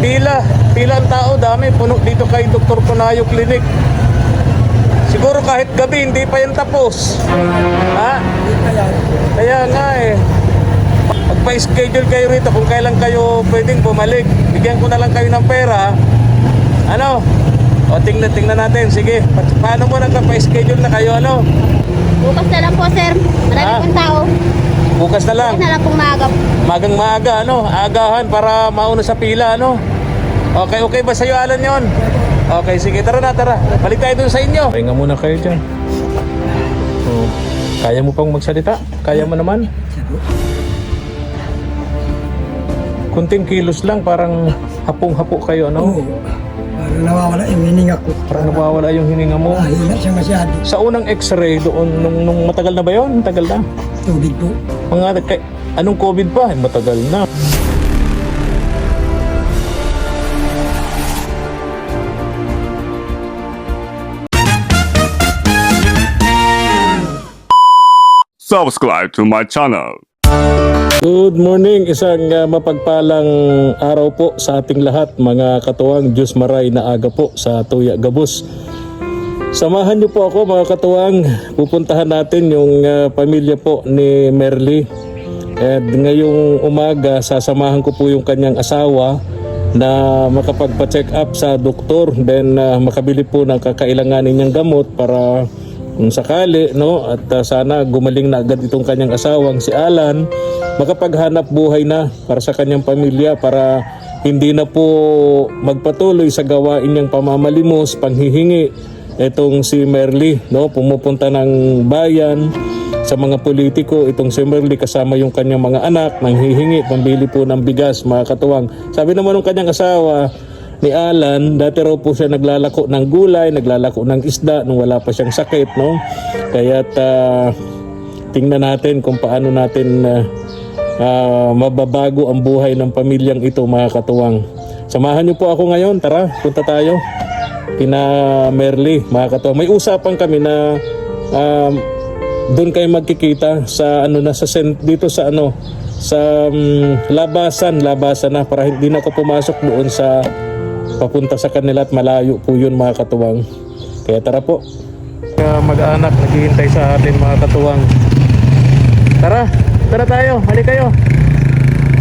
Pila ang tao, dami, puno dito kay Dr. Punayo Clinic. Siguro kahit gabi, hindi pa yan tapos. Ha? Kaya nga eh. Magpa-schedule kayo rito kung kailan kayo pwedeng bumalik. Bigyan ko na lang kayo ng pera. Ano? O tingnan natin. Sige, paano mo nagpa-schedule na kayo? Ano? Bukas na lang po, sir. Marami pong tao. Bukas na lang. Bukas na lang pong maaga. Magang maaga, ano? Agahan para mauna sa pila, ano? Okay ba sa'yo, Alan, yon? Okay, sige, tara na, tara. Balik tayo dun sa inyo. Pahinga muna kayo dyan. Oh. Kaya mo pang magsalita? Kaya mo naman? Kunting kilos lang, parang hapong-hapo kayo, ano? Oo. Parang nawawala yung hininga ko. Parang nawawala yung hininga mo. Mahina siya masyado. Sa unang x-ray doon, nung matagal na ba yun? Matagal na? Tubig po. Anong COVID pa? Matagal na. Subscribe to my channel. Good morning, isang mapagpalang araw po sa ating lahat, mga katuwang. Diyos maray na aga po sa Tuya Gabos. Samahan niyo po ako, mga katuwang. Pupuntahan natin yung pamilya po ni Merly. At ngayong umaga, sasamahan ko po yung kanyang asawa na makapagpa-check up sa doktor. Then makabili po ng kakailanganin niyang gamot para kung sakali, no, at sana gumaling na agad itong kanyang asawang si Alan, makapaghanap buhay na para sa kanyang pamilya, para hindi na po magpatuloy sa gawain niyang pamamalimos, panghihingi. Itong si Merly, no, pumupunta ng bayan sa mga politiko. Itong si Merly kasama yung kanyang mga anak, nanghihingi, pambili po ng bigas, mga katuwang. Sabi naman ng kanyang asawa ni Alan, dati raw po siya naglalako ng gulay, naglalako ng isda nung wala pa siyang sakit, no? Kaya't tingnan natin kung paano natin mababago ang buhay ng pamilyang ito, mga katuwang. Samahan niyo po ako ngayon, tara, punta tayo kina Merly, mga katuwang. May usapan kami na doon kayo magkikita sa dito sa labasan na, para hindi na ako pumasok doon sa papunta sa kanila at malayo po yun, mga katuwang. Kaya tara po. Mag-anak naghihintay sa atin, mga katuwang. Tara tayo, hali kayo.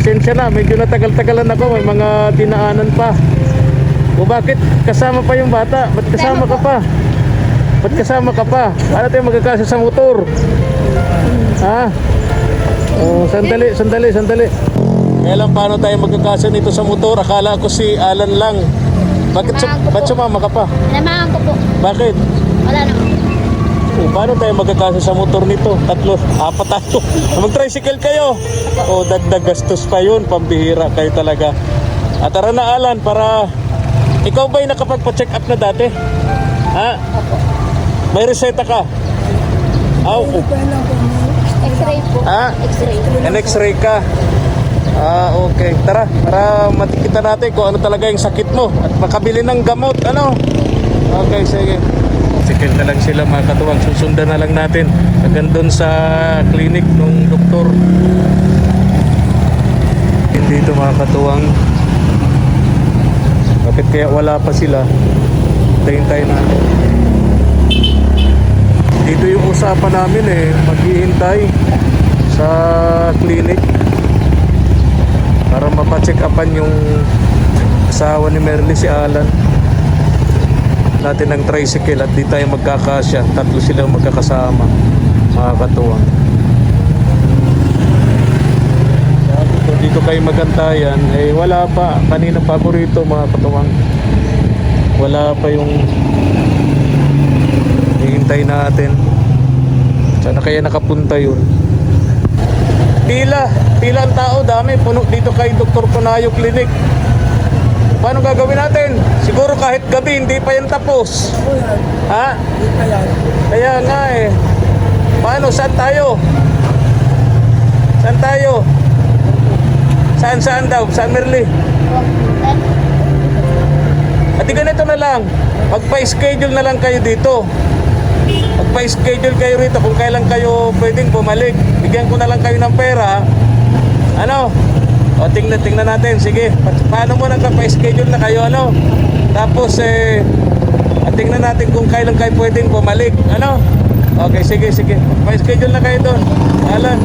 Sensya na, medyo natagal-tagalan ako, may mga dinaanan pa. O bakit kasama pa yung bata? Ba't kasama ka pa? Ba't kasama ka pa? Paano tayo magkakasya sa motor? Ha? Oh, sandali. Kaya lang, paano tayo magkakasya nito sa motor? Akala ko si Alan lang. Ba't sumama ka pa? Namahan ko po. Bakit? Wala naman. Oh, paano tayo magkakasya sa motor nito? 4 tayo. Mag-tricycle kayo. O, dagdag gastos pa yun. Pambihira kayo talaga. At tara na, Alan, para... Ikaw ba'y nakapagpa-check up na dati? Ha? May reseta ka? X-ray po. Ha? X-ray. X-ray ka? Okay. Tara, para matikita natin kung ano talaga yung sakit mo at makabili ng gamot, ano? Okay, sige. Sikil na lang sila, mga katuwang. Susundan na lang natin hanggang doon sa clinic ng doktor. Hindi ito, mga katuwang. Bakit kaya wala pa sila? Tayo natin. Dito yung usapan namin maghihintay sa clinic para mapacheck upan yung asawa ni Merly, si Alan. Natin ng tricycle at di tayo magkakasya. 3 silang magkakasama, mga katuwang. Dito kayo magantayan, wala pa. Kanina paborito, mga katuwang. Wala pa yung hihintay natin. Sana kaya nakapunta yun. Pila ang tao, dami, puno dito kay Dr. Punayo Clinic. Paano gagawin natin? Siguro kahit gabi, hindi pa yan tapos. Ha? Kaya nga Paano? Saan tayo? Saan daw? Saan, Merly? At ganito na lang, magpa-schedule na lang kayo dito. Magpa-schedule kayo rito kung kailan kayo pwedeng bumalik. Bigyan ko na lang kayo ng pera. Ano? O O, tingnan natin. Sige. Paano mo nagpa-schedule na kayo, ano? Tapos, tingnan natin kung kailan kayo pwedeng bumalik. Ano? Okay, sige. Pa-schedule na kayo doon. Alan.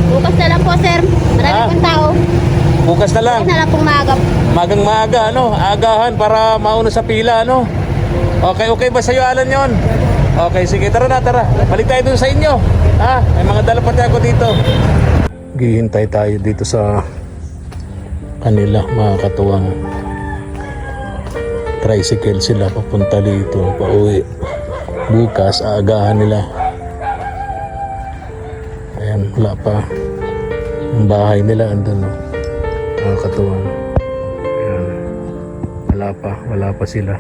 Bukas na lang po, sir. Marami pong tao. Bukas na lang. Bukas na lang pong maaga. Magang maaga, ano? Agahan para mauna sa pila, ano? Okay ba sa'yo, Alan, yon? Okay, sige. Tara. Balik tayo dun sa inyo. Ha? May mga dala pati ako dito. Gihintay tayo dito sa kanila, mga katuwang. Tricycle sila papunta dito, pauwi. Bukas, aagahan nila. Ayan, wala pa. Ang bahay nila andun, no? Mga katuwang. Ayan. Wala pa sila.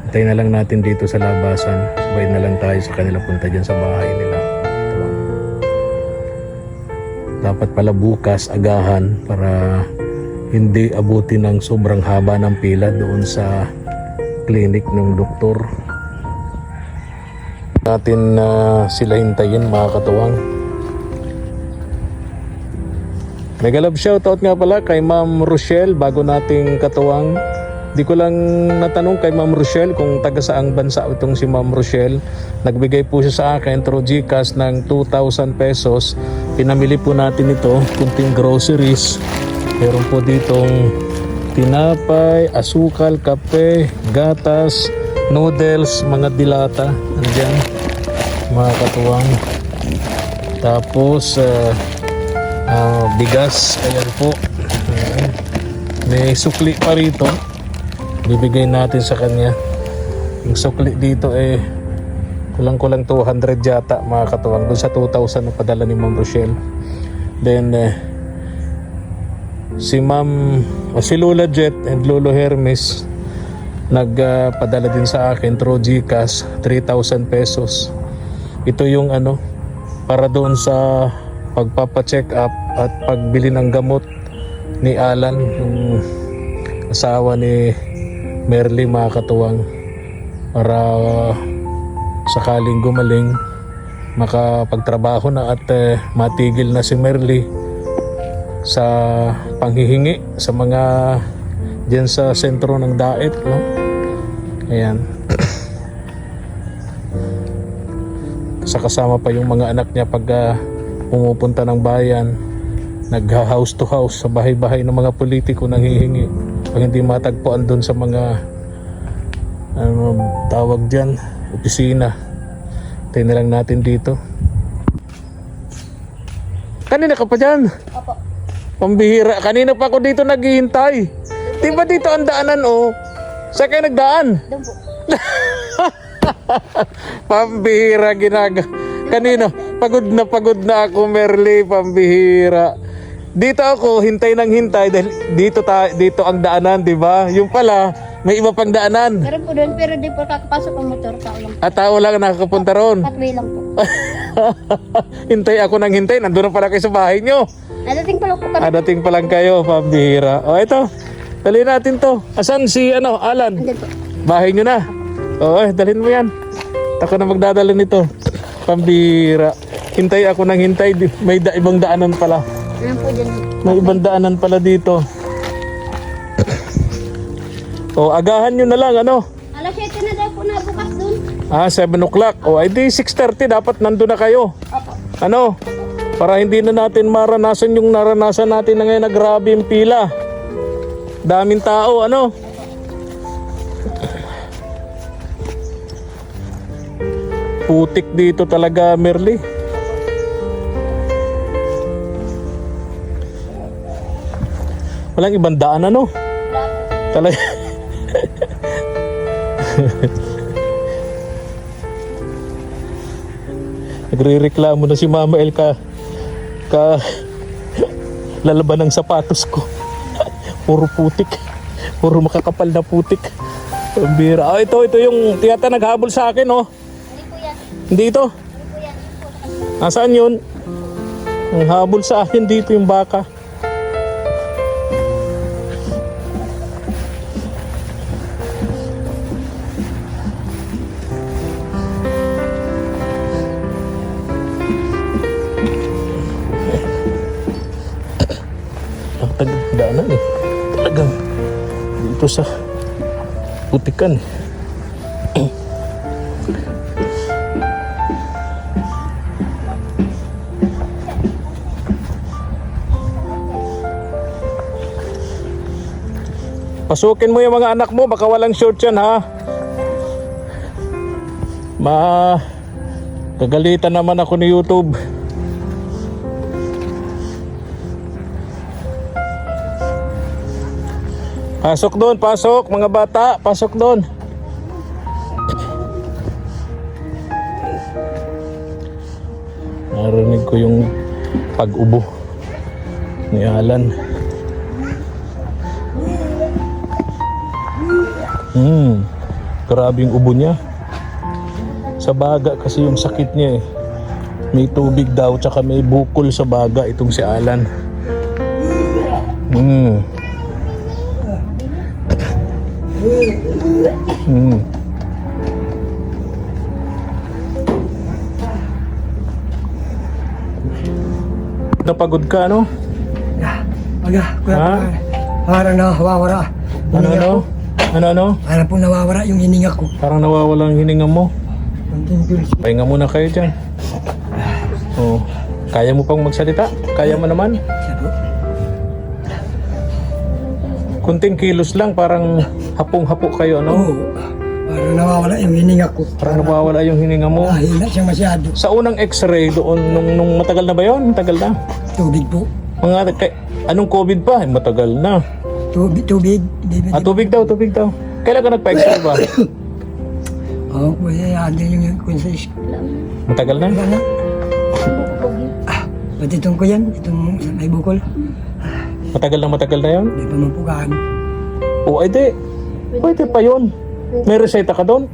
Hintayin na lang natin dito sa labasan. Sabay na lang tayo sa kanila, punta dyan sa bahay nila. Katuwang. Dapat pala bukas agahan para hindi abutin ng sobrang haba ng pila doon sa clinic ng doktor. Natin sila hintayin, mga katuwang. Mega love shoutout nga pala kay Ma'am Rochelle bago nating katuwang. Di ko lang natanong kay Ma'am Rochelle kung taga saang bansa itong si Ma'am Rochelle. Nagbigay po siya sa akin through GCash ng 2,000 pesos. Pinamili po natin ito, kunting groceries. Meron po ditong tinapay, asukal, kape, gatas, noodles, mga dilata. Andyan, mga katuwang. Tapos, bigas. Ayan po. Ayan. May sukli pa rito. Bibigay natin sa kanya. Yung sukli dito kulang-kulang 200 yata, mga katuwang. Doon sa 2,000 na padala ni Ma'am Rochelle. Then, si Lola Jet and Lolo Hermes nagpadala din sa akin through GCash 3,000 pesos. Ito yung para doon sa pagpapa-check up at pagbili ng gamot ni Alan, yung asawa ni Merly, mga katuwang, para sakaling gumaling makapagtrabaho na at matigil na si Merly sa panghihingi sa mga dyan sa sentro ng Daet, no? Ayan. Kasama pa yung mga anak niya pag pumupunta ng bayan, nag-house to house sa bahay-bahay ng mga politiko nang hihingi. Pag hindi matagpuan doon sa mga tawag dyan, opisina. Tayo na lang natin dito. Kanina ka pa dyan? Opo. Pambihira. Kanina pa ako dito naghihintay. Di ba dito ang daanan, oh? Saan kayo nagdaan? Doon po. Pambihira kanina. Pagod na ako, Merly. Pambihira. Dito ako, hintay dahil dito ang daanan, di ba? Yung pala, may iba pang daanan. Meron po doon, pero di po kakapasok ang motor. Tao lang. At tao lang nakakapunta ron. Pathway lang po. Hintay ako ng hintay. Nandun na pala kayo sa bahay nyo. Nadating pa lang po kami. Dating pa lang kayo, pambihira. O ito, dali natin to. Asan si Alan? Andyan po. Bahay nyo na. O, dalhin mo yan. Ako na magdadala nito. Pambihira. Hintay ako ng hintay. May ibang daanan pala. Ayan po dyan. May ibang daanan pala dito. O, agahan nyo na lang, Alas 7 na daw po na bukas doon. 7 o'clock. O, ay di 6:30 dapat nandun na kayo. Opo. Para hindi na natin maranasan yung naranasan natin na ngayon na grabe yung pila. Daming tao, Putik dito talaga, Merly. Walang ibang daan, Talaga. Nagre-reklamo na si Mama El ka lalaban ng sapatos ko. Puro putik. Puro makakapal na putik. Ang bira. Ito yung tiyata naghabol sa akin, Hindi po yan. Hindi ito. Hindi po yan. Nasaan yun? Ang habol sa akin dito yung baka. daanan eh. Talagang dito sa putikan eh. Pasukin mo yung mga anak mo, baka walang short yan ha. Kagalitan naman ako ni YouTube. Pasok doon, pasok mga bata, pasok doon. Narinig ko yung pag-ubo ni Alan. Grabe yung ubo niya. Sa baga kasi yung sakit niya eh. May tubig daw tsaka may bukol sa baga itong si Alan. Napagod ka no? Kuya, Ha? parang nawawala. Ano? Parang po nawawala yung hininga ko. Parang nawawala ang hininga mo. Konting pilis. Pahinga muna kayo dyan. Oh. Kaya mo pang magsalita? Kaya mo naman? Siya po. Kunting kilos lang, parang hapong-hapo kayo, no? Oo. Parang nawawala yung hininga ko. Parang nawawala yung hininga mo. Hina siya masyado. Sa unang x-ray doon, nung matagal na ba yun? Matagal na? Tubig po. Anong COVID pa? Matagal na. Tubig. Tubig daw. Kailan ka nagpa-x-ray ba? Oo, kuya, andyan yung konsens. Matagal na? Wala na. Pati itong ko yan, itong may bukol. Matagal na yun? Hindi pa mapugaan. O, ay di. Pwede pa yun. May reseta ka doon?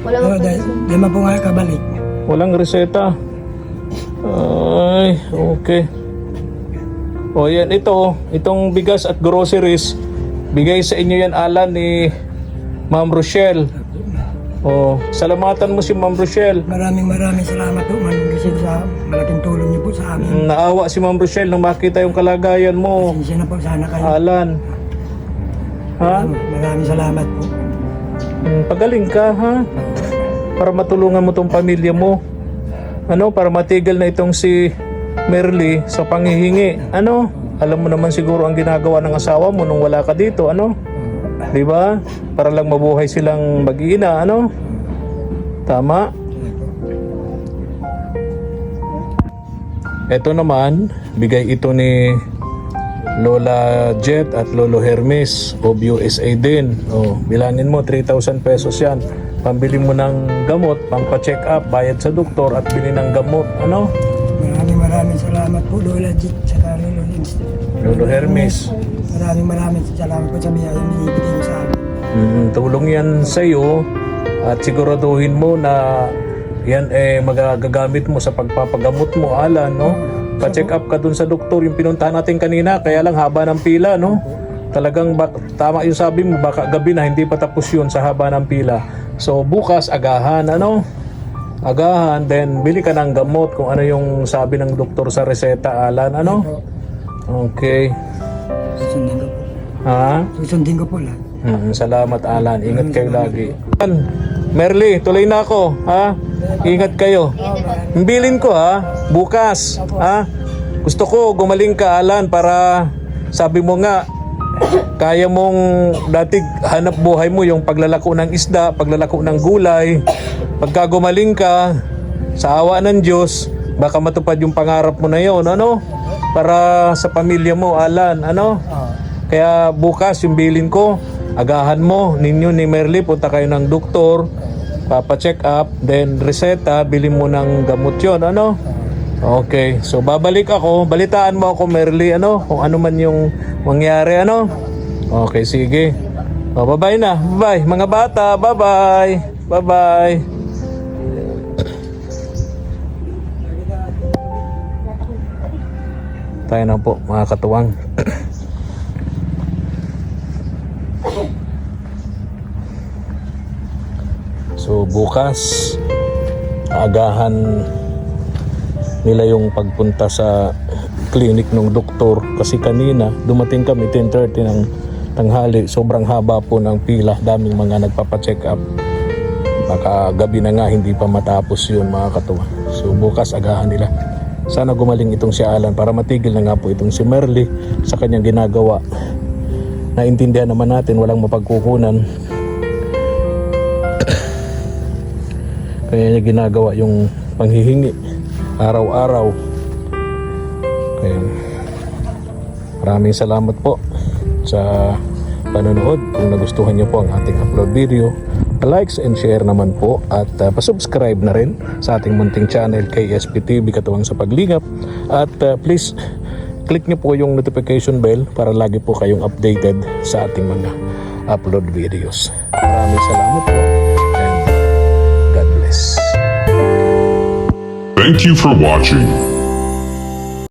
Wala Oo, nga dahil di mapunga kabalik. Walang reseta. Ay, okay. O yan, itong bigas at groceries, bigay sa inyo yan, Alan, ni Ma'am Rochelle. O, salamatan mo si Ma'am Rochelle. Maraming salamat po, man, kasi sa malaking tulong niyo po sa amin. Naawa si Ma'am Rochelle nang makita yung kalagayan mo, Pasensya na po sana kayo. Alan. Ha? Maraming salamat po. Pagaling ka, ha? Para matulungan mo tong pamilya mo. Ano, para matigil na itong si Merly sa panghihingi. Ano? Alam mo naman siguro ang ginagawa ng asawa mo nung wala ka dito, ano? 'Di ba? Para lang mabuhay silang mag-iina, ano? Tama? Ito naman, bigay ito ni Lola Jet at Lolo Hermes of USA din. Oh, bilangin mo 3,000 pesos 'yan. Pambili mo ng gamot, pampa-check up, bayad sa doktor at bili ng gamot, ano? Maraming salamat po, Lola Jit, sa Lolo Hermes. Maraming salamat po sa biyayang binibigay mo sa amin. Tulong yan sa iyo at siguraduhin mo na yan magagamit mo sa pagpapagamot mo, Alan, no? Pa-check up ka dun sa doktor, yung pinuntahan natin kanina, kaya lang haba ng pila, no? Talagang tama yung sabi mo, baka gabi na hindi pa tapos yun sa haba ng pila. So bukas agahan, ano? Agahan, then bili ka ng gamot kung ano yung sabi ng doktor sa reseta, Alan, ano? Okay. Susundin ko po. Ha? Susundin ko po lahat. Salamat, Alan. Ingat kayo lagi. Merly, tuloy na ako, ha? Ingat kayo. Bilin ko, ha? Bukas, ha? Gusto ko gumaling ka, Alan, para sabi mo nga, kaya mong dati hanap buhay mo yung paglalako ng isda, paglalako ng gulay. Pagka gumaling ka, sa awa ng Diyos, baka matupad yung pangarap mo na yon, ano? Para sa pamilya mo, Alan, ano? Kaya bukas yung bilin ko, agahan mo, ninyo ni Merly, punta kayo ng doktor, papa-check up, then reseta, bilhin mo ng gamot yon, ano? Okay, so babalik ako, balitaan mo ako, Merly, ano? Kung ano man yung mangyari, ano? Okay, sige. O, bye-bye na, bye-bye. Mga bata, bye-bye. Bye-bye. Tayo na po, mga katuwang. So bukas agahan nila yung pagpunta sa clinic ng doktor kasi kanina dumating kami 10:30 ng tanghali, sobrang haba po ng pila, daming mga nagpapacheck up. Baka gabi na nga hindi pa matapos yun mga katuwa. So bukas agahan nila. Sana gumaling itong si Alan para matigil na nga po itong si Merly sa kanyang ginagawa. Naintindihan naman natin walang mapagkukunan. Kaya niya ginagawa yung panghihingi araw-araw. Kaya maraming salamat po sa panonood. Kung nagustuhan niyo po ang ating upload video, likes and share naman po at pasubscribe na rin sa ating munting channel KSP TV Katuwang sa Paglingap at please click niyo po yung notification bell para lagi po kayong updated sa ating mga upload videos. Maraming salamat po and God bless. Thank you for watching.